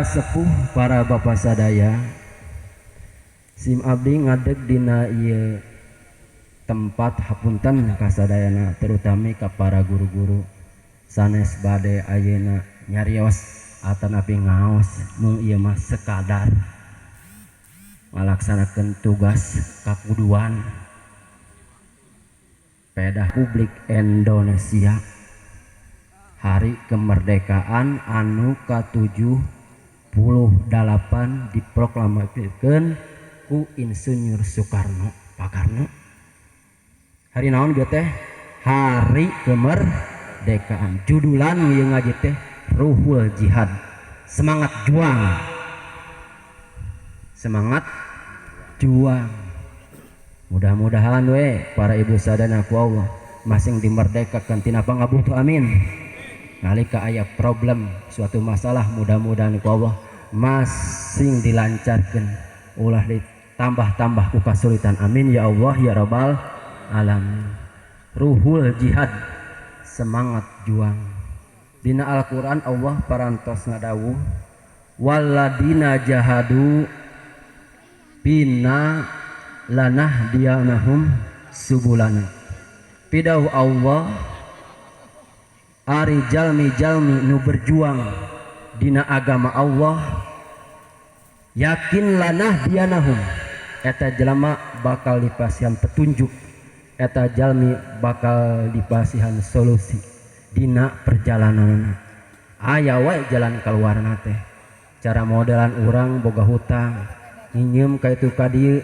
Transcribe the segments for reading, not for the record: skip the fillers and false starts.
sepuh para bapak sadaya, sim abdi ngadeg dina ieu tempat hapunten kasadayana, terutama ka para guru-guru sanes bade ayeuna nyarios atanapi ngaos mung ieu mah sekadar ngalaksanakeun tugas kakuduan Pedah Republik Indonesia hari kemerdekaan anu ke-78 diproklamasikan ku Insinyur Soekarno Pakarno. Hari naon ge teh? Hari kemerdekaan. Judulan ieu ngaji teh Ruhul Jihad. Semangat juang. Semangat juang. Mudah-mudahan we para ibu sadana ku Allah masing dimerdekakan tina pangabutuh amin. Nalika aya problem suatu masalah mudah-mudahan ku Allah masing dilancarkan ulah ditambah-tambah ku kasulitan amin ya Allah ya rabbal alamin. Ruhul jihad, semangat juang. Dina Al-Qur'an Allah parantos ngadawuh walladina jahadu bina lanahdiyanahum subulana. Pidauh Allah ari jalmi-jalmi nu berjuang dina agama Allah yakin lanah dianahum eta jelema bakal dipasihan petunjuk, eta jalmi bakal dipasihan solusi dina perjalanan. Aya wae jalan kaluarna teh. Cara modelan urang boga hutang nginjem ka itu ka dieu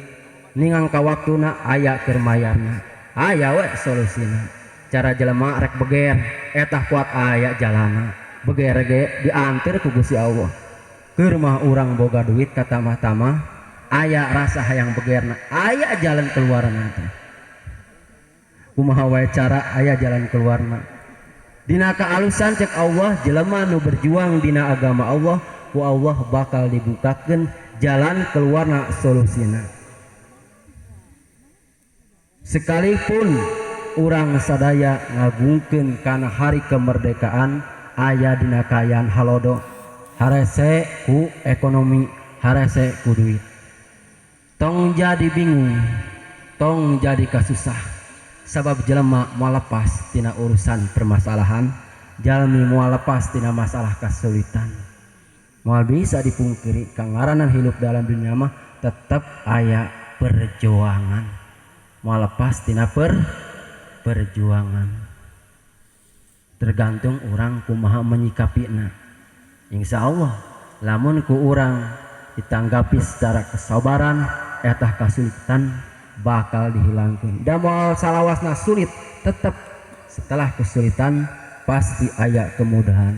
ningang ka waktuna aya keur mayarna. Aya wae solusina. Cara jelema rek beger etah kuat aya jalana beger ge diantir ku Gusti Allah. Keur mah urang boga duit kata mah aya rasa hayang begerna, aya jalan keluarna teh. Kumaha wae cara aya jalan keluarna. Dina kaalusan cek Allah jelema nu berjuang dina agama Allah ku Allah bakal dibukakeun jalan keluarna solusina. Sekalipun urang sadaya ngagungkeun kana hari kemerdekaan aya dina kaayaan halodo, harese ku ekonomi, harese ku duit. Tong jadi bingung, tong jadi kasusah. Sabab jelema moal lepas tina urusan permasalahan, jalmi moal lepas tina masalah kesulitan. Moal bisa dipungkiri kangaranan hidup dalam dunia mah tetep aya perjuangan. Moal lepas tina perjuangan. Tergantung orang kumaha menyikapina. Insya Allah lamun ku orang ditanggapi secara kesabaran etah kasulitan bakal dihilangkan. Da moal salawasna sulit tetap setelah kesulitan pasti aya kemudahan.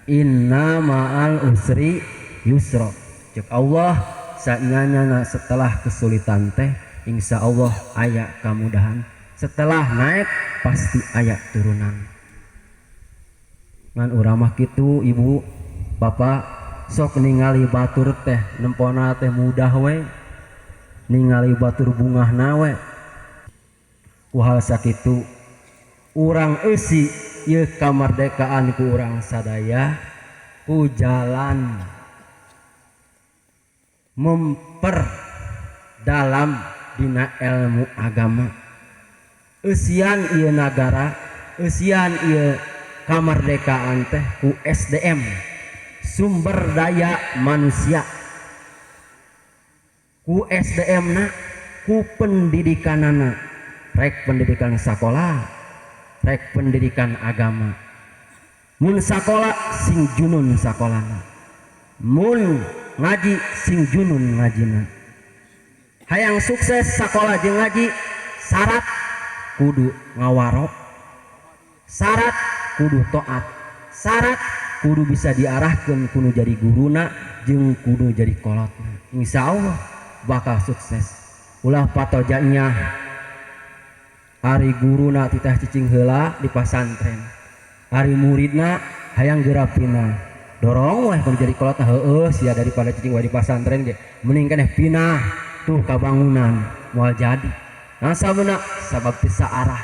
Inna ma'al usri yusra. Cek Allah saenyana setelah kesulitan teh insya Allah aya kemudahan. Setelah naik pasti aya turunan. Ngan urang mah kitu ibu bapak sok ningali batur teh nempona teh mudah we, ningali batur bungahna we. Kuhal sakitu urang eusi ieu kamardekaan ku urang sadaya ku jalan memperdalam dina ilmu agama. Eusian ieu nagara, eusian ieu kamardekaan teh ku SDM, sumber daya manusia. Ku SDM na, ku pendidikanana, rek pendidikan sakola, rek pendidikan agama. Mun sakola sing junun sakolana, mun ngaji sing junun ngajina. Hayang sukses sakola jeung ngaji syarat kudu ngawarok, syarat kudu toat, syarat kudu bisa diarahkan kudu jadi guruna jeung kudu jadi kolotna. Insya Allah bakal sukses. Ulah patojanya ari guruna titah cicing heula di pasantren, ari muridna hayang gerapina dorong weh kudu jadi kolotna heueuh sia daripada cicing wae di pasantren ge mending keneh pinah tuh ka bangunan moal jadi. Nah sabuna sabab bisa arah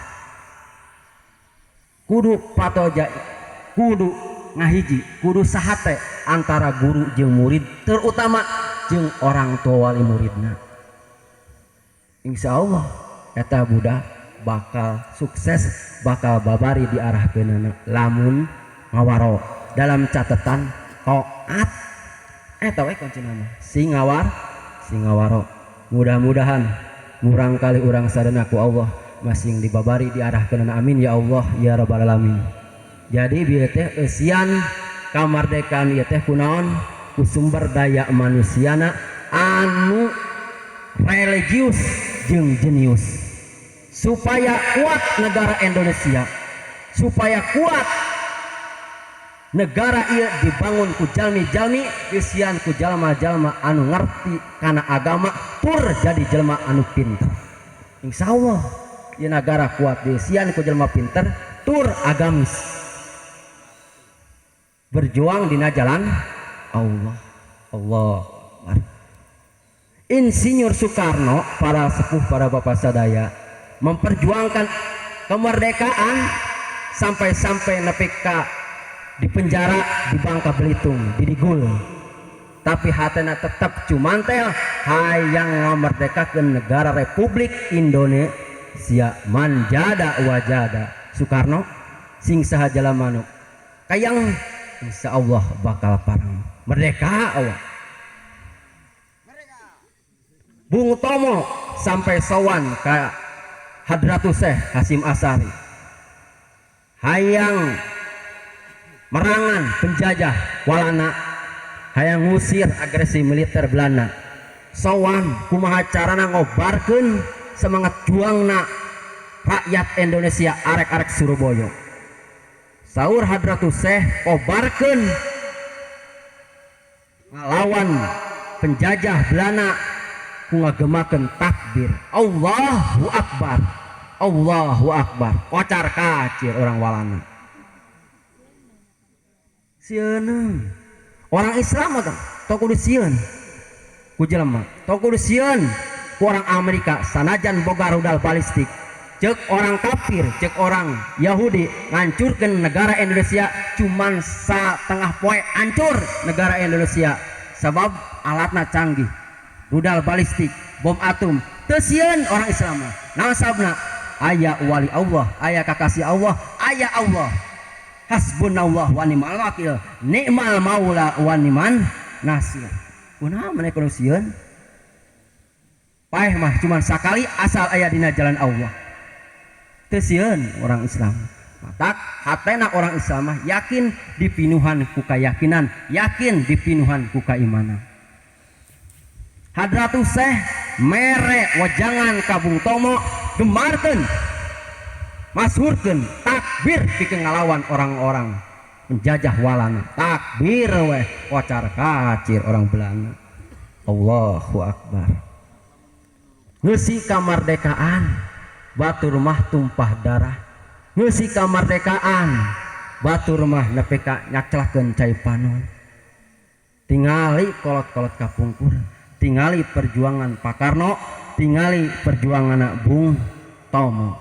kudu patoja kudu ngahiji kudu sahate antara guru jeung murid, terutama jeung orang tua wali muridna. Insya Allah eta budak bakal sukses, bakal babari diarahkeunana lamun ngawaro dalam catatan taat. Eta we kuncina mah sing ngawaro. Mudah-mudahan murang kali urang sadana ku Allah masing dibabari diarahkeunana, amin ya Allah ya rabbal alamin. Jadi bieu teh eusian kamardekaan ieu teh kunaon? Ku sumber daya manusiana anu religius jeung jenius, supaya kuat negara Indonesia, supaya kuat negara ieu dibangun ku jalmi-jalmi eusian ku jalma-jalma anu ngerti kana agama tur jadi jelma anu pinter. Insyaallah ieu negara kuat eusian ku jelma pinter tur agamis, berjuang dina jalan Allah. Insinyur Soekarno, para sepuh, para bapak sadaya, memperjuangkan kemerdekaan sampai-sampai nepi ka di penjara di Bangka Belitung, di Digul. Tapi hatena tetap cumantel hayang ngamerdekakeun negara Republik Indonesia. Manjada wajada Soekarno sing saha jalma nu kayang insya Allah bakal parang merdeka awak. Bung Tomo sampai sowan ka Hadratus Syekh Hasyim Asy'ari, hayang merangan penjajah walana, hayang ngusir agresi militer Belanda. Sowan kumaha carana ngobarkeun semangat juangna rakyat Indonesia arek-arek Surabaya. Saur Hadratus Syekh obarkeun ngalawan penjajah Belanda ku ngagemakeun takbir Allahu Akbar, Allahu Akbar, kocar kacir orang walana. Sieun orang Islam mah teu kudu sieun ku jelema, teu kudu sieun ku orang Amerika sanajan boga rudal balistik. Cek orang kafir, cek orang Yahudi ngancurkeun negara Indonesia cuman satengah poe hancur negara Indonesia sabab alatna canggih, rudal balistik, bom atom. Teu sieun orang Islam mah. Nasabna aya wali Allah, aya kakasih Allah, aya Allah. Hasbunallah wa ni'mal wakil, ni'mal maula wa ni'man nasir. Kunaha maneh kudu sieun? Paeh mah cuman sakali asal aya dina jalan Allah. Teu sieun orang Islam. Matak hatena orang Islam mah yakin dipinuhan ku kayakinan, yakin dipinuhan ku kaimanan. Hadratus Syekh mere wajangan ka Bung Tomo gemarkeun masyhurkeun takbir pikeun ngalawan orang-orang penjajah walana. Takbir weh kocar kacir orang Belanda. Allahu Akbar. Ngeusi kamardekaan batur mah tumpah darah, ngeusi kamardekaan batur mah nepi ka nyaclakeun cai panon. Tingali kolot-kolot kapungkur, tingali perjuangan Pak Karno, tingali perjuangan Bung Tomo.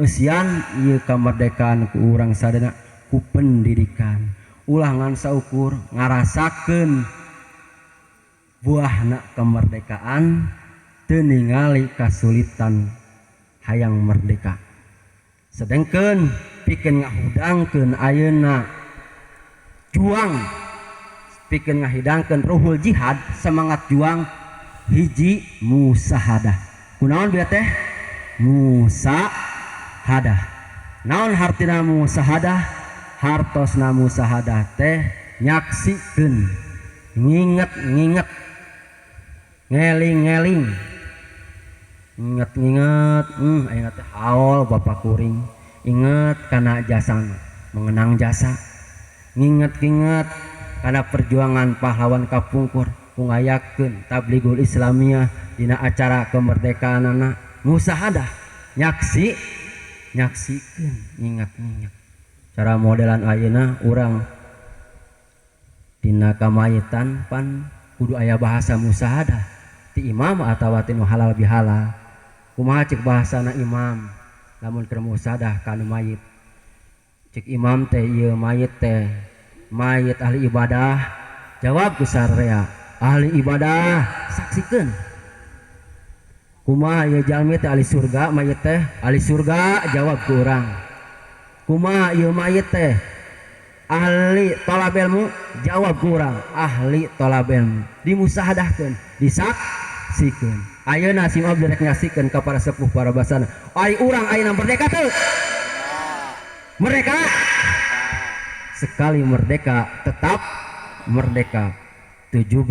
Eusian ieu kamardekaan ku urang sadana ku pendidikan, ulangan saukur ngarasakeun buahna kemerdekaan, teu ningali kasulitan hayang merdeka. Sedengkeun pikeun ngahudangkeun ayeuna juang, pikeun ngahidangkeun ruhul jihad, semangat juang hiji musahadah. Kunaon bieu teh? Musahadah. Naon hartina musahadah? Hartosna musahadah teh nyaksikeun, nginget-nginget, ngeling-ngeling, ingat-ingat, ingat haul bapak kuring, ingat karena jasana, mengenang jasa, ingat-ingat karena perjuangan pahlawan kapungkur, ngayakeun tabligul Islamiyah dina acara kemerdekaan anak musahadah, nyaksikeun, ingat-ingat. Cara modelan ayeuna urang dina kamayitan pan kudu aya bahasa musahadah ti imam atawa ti nu halal bihalal. Kumaha cek bahasana imam lamun keur musahadah kana mayit? Cek imam teh ieu mayit teh mayit ahli ibadah jawab ku sarrea ahli ibadah saksikeun kumaha ieu jalmi teh ahli surga mayit teh ahli surga jawab ku urang kumaha ieu mayit teh ahli tolab ilmu jawab ku urang ahli tolab ilmu dimusahadahkeun disaksikeun ayeuna si abdi rek nyaksikeun ka para sepuh para basana ai urang ayeuna merdeka teu merdeka sekali merdeka tetap merdeka 17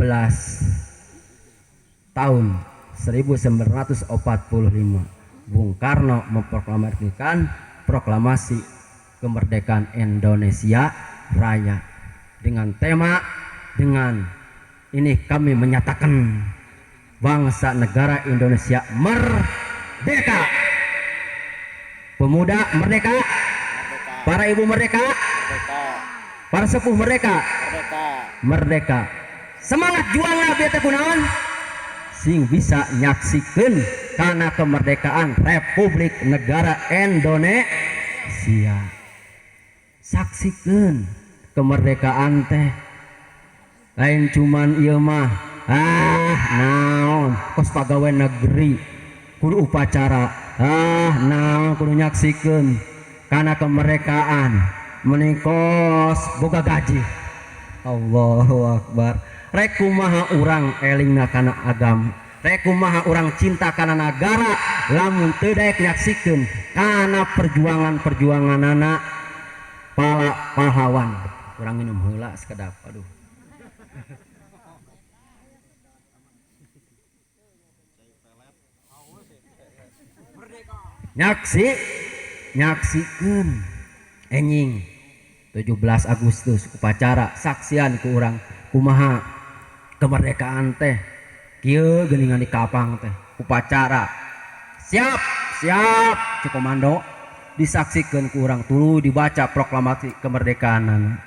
tahun 1945 Bung Karno memproklamasikan proklamasi kemerdekaan Indonesia Raya dengan tema dengan ini kami menyatakan bangsa negara Indonesia merdeka pemuda merdeka para ibu merdeka para sepuh merdeka semangat juangna bieu teh kunaon sing bisa nyaksikeun kana kemerdekaan Republik Negara Indonesia saksikeun kemerdekaan teh lain cuman ieu mah naon kos pagawe negeri kudu upacara naon kudu nyaksikeun kana kemerdekaan menikos boga gaji Allahu Akbar rek kumaha urang elingna kana agama rek kumaha urang cinta kana nagara lamun teu daek nyaksikeun kana perjuangan-perjuanganana para pahlawan urang minum heula sekedap aduh nyaksikeun enjing 17 Agustus upacara saksian ku urang kumaha kemerdekaan teh kieu geuningan di kapang teh upacara siap si komando disaksikeun ku urang tuluy dibaca proklamasi kemerdekaan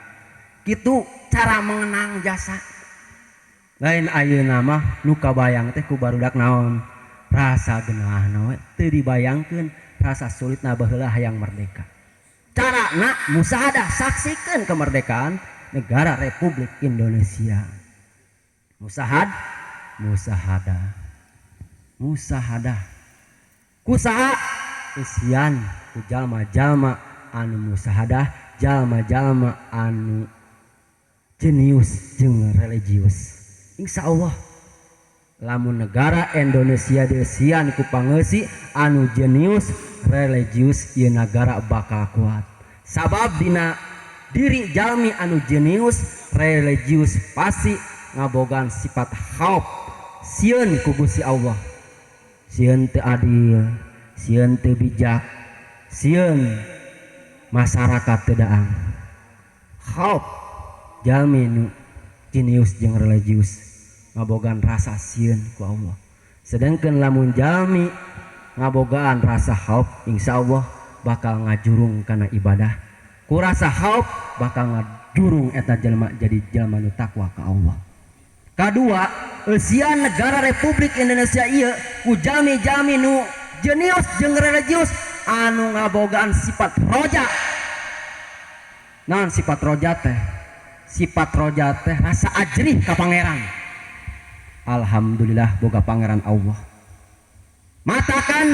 kitu cara mengenang jasa lain ayeuna mah nu kabayang teh ku barudak naon rasa geunahna we teu dibayangkeun rasa sulitna baheula hayang merdeka carana musahadah saksikeun kemerdekaan negara Republik Indonesia musahadah kusaha isian ku jalma-jalma anu musahadah jalma-jalma anu jenius jeung religius insyaallah lamun negara Indonesia desian ku pangeussi anu jenius religius ieu negara bakal kuat sabab dina diri jalmi anu jenius religius pasti ngabogaan sifat khauf sieun ku Gusti Allah sieun teu adil sieun teu bijak sieun masyarakat teu daang khauf jalmi nu jenius jeung religius ngabogaan rasa sieun ku Allah sedangkan lamun jalmi ngabogaan rasa khauf insyaallah bakal ngajurung kana ibadah ku rasa khauf bakal ngajurung eta jelema jadi jelema nu takwa ka Allah kadua eusian negara Republik Indonesia ieu ku jalmi-jalmi nu jenius jeung religius anu ngabogaan sifat roja naon sifat roja teh rasa ajrih ka pangeran alhamdulillah boga pangeran Allah matakan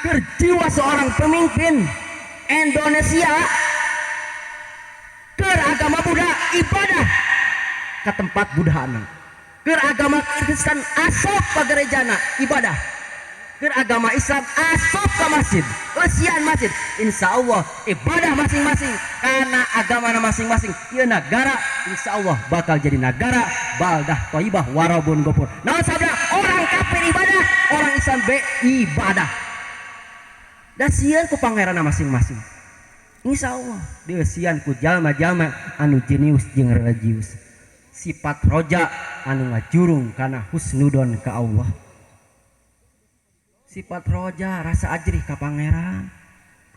berjiwa seorang pemimpin Indonesia keur agama Buddha ibadah ke tempat budhana keur agama Kristen asop ka gerejana ibadah keur agama Islam asop ka masjid eusian masjid insyaallah ibadah masing-masing karena agama masing-masing ieu negara insyaallah bakal jadi negara baldah thayyibah warabun ghafur naon sabda orang kafir ibadah orang Islam ibadah da sieun ku pangeranna masing-masing insyaallah dieusian ku jalma-jalma anu jenius jeung religius sifat roja anu ngajurung kana husnudon ka Allah sifat roja rasa ajrih ka pangeran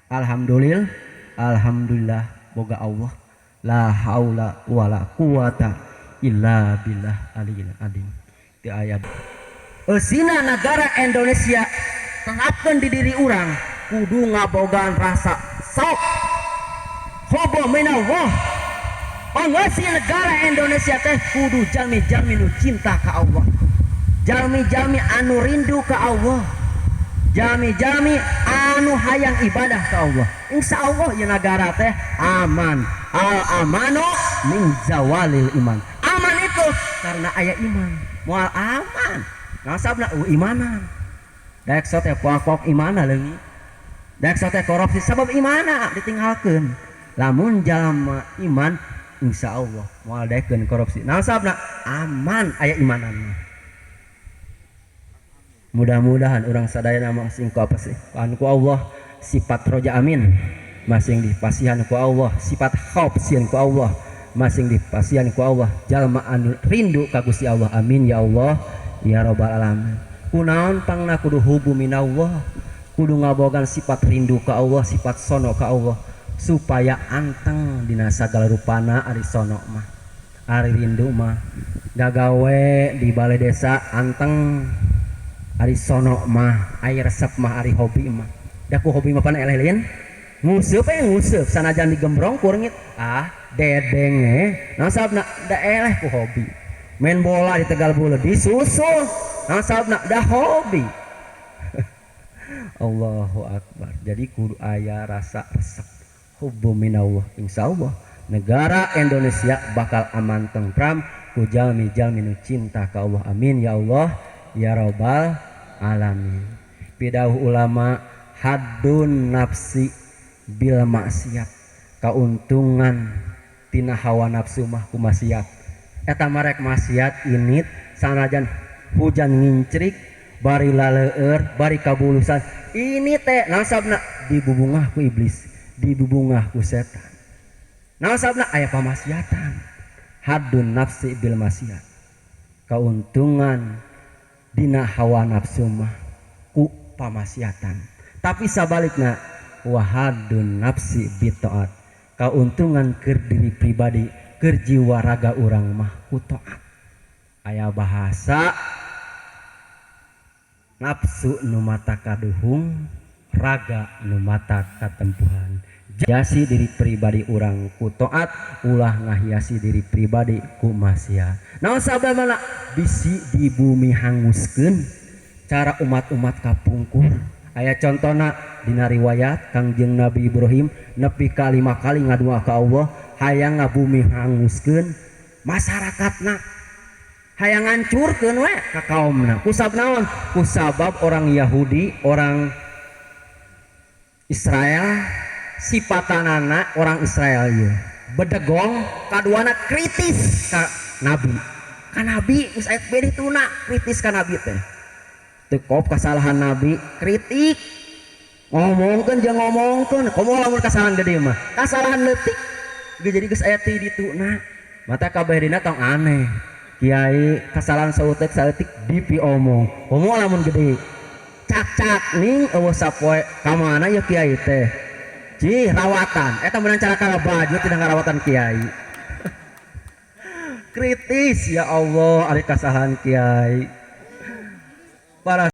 alhamdulillah boga Allah la haula wala quwata illa billah aliyil adim ti ayat eusina negara Indonesia terapkeun di diri urang kudu ngabogaan rasa sok hobo minallah pangeusi negara Indonesia teh kudu jalmi-jalmi nu cinta ka Allah, jalmi-jalmi anu rindu ka Allah, jalmi-jalmi anu hayang ibadah ka Allah. Insya Allah ya negara teh aman. Al amanu min zawalil iman. Aman itu karena aya iman. Moal aman nasabna imanan. Daek sote pokok imana leungi. Daek sote korupsi sabab imana ditinggalkeun. Lamun jalma iman insya Allah moal daekeun korupsi. Nasabna aman aya imanan. Mudah-mudahan orang sadayana masing ku apa sih? Ku Allah sifat roja amin masing dipasihan ku Allah, sifat khauf sieun ku Allah masing dipasihan ku Allah, jalma anu rindu ka Gusti Allah. Amin ya Allah ya rabbal alamin. Kunaon pangna kudu hubu minallah, kudu ngabogan sifat rindu ka Allah, sifat sono ka Allah supaya anteng dina sagala rupana. Ari sono mah, ari rindu mah gagawe di balai desa anteng, ari sono mah ari resep mah, ari hobi mah da ku hobi mah pan eleh lain nguseup nguseup sanajan digembrong kurngit dedeng nasabna da eleh ku hobi. Main bola di Tegal Buleud disusul nasabna da hobi. Allahu Akbar. Jadi kudu aya rasa resep hubbu minallah. Insyaallah negara Indonesia bakal aman tentram ku jalmi-jalmi nu cinta ka Allah. Amin ya Allah ya rabbal alamin. Pidauh ulama haddun nafsi bil maksiat, kauntungan tina hawa nafsu mah ku maksiat. Eta marek maksiat init sanajan hujan ngincrik bari laleur bari kabulusan ini teh nasabna dibubungah ku iblis, dibubungah ku setan. Nasabna aya pamaksiatan. Haddun nafsi bil maksiat, kauntungan dina hawa nafsu mah ku pamaksiatan. Tapi sabalikna wahadun nafsi bitaat, kauntungan keur diri pribadi keur jiwa raga urang mah ku taat. Aya bahasa nafsu nu mata kaduhung, raga nu mata katempuhan. Jasi diri pribadi urang ku taat, ulah ngahiasi diri pribadi ku maksiat. Naon sababana bisi di bumi hanguskeun cara umat-umat kapungkur. Aya contona dina riwayat Kangjeng Nabi Ibrahim nepi ka 5 kali ngadua ka Allah hayang ngabumi hanguskeun masyarakatna, hayang ngancurkeun we ka kaumna. Kusab naon? Kusabab orang Yahudi, orang Israel, sipatanana orang Israel ieu bedegong, kaduana kritis ka Nabi. Ka Nabi geus aya bede tuna kritis ka Nabi teh. Tekop kesalahan Nabi kritik ngomongkeun jeung ngomongkeun komo lamun kasalahan gede mah kasalahan leutik jadi geus aya ti dituna mata kabeh dina tong aneh kiai kasalahan sautek saeutik dipi omong komo lamun gede cak ning eueuh sapoe ka mana ya kiai teh cih rawatan eta meunang cara kalabaju tidak ngarawatan kiai. Kritis ya Allah ari kasalahan kiai para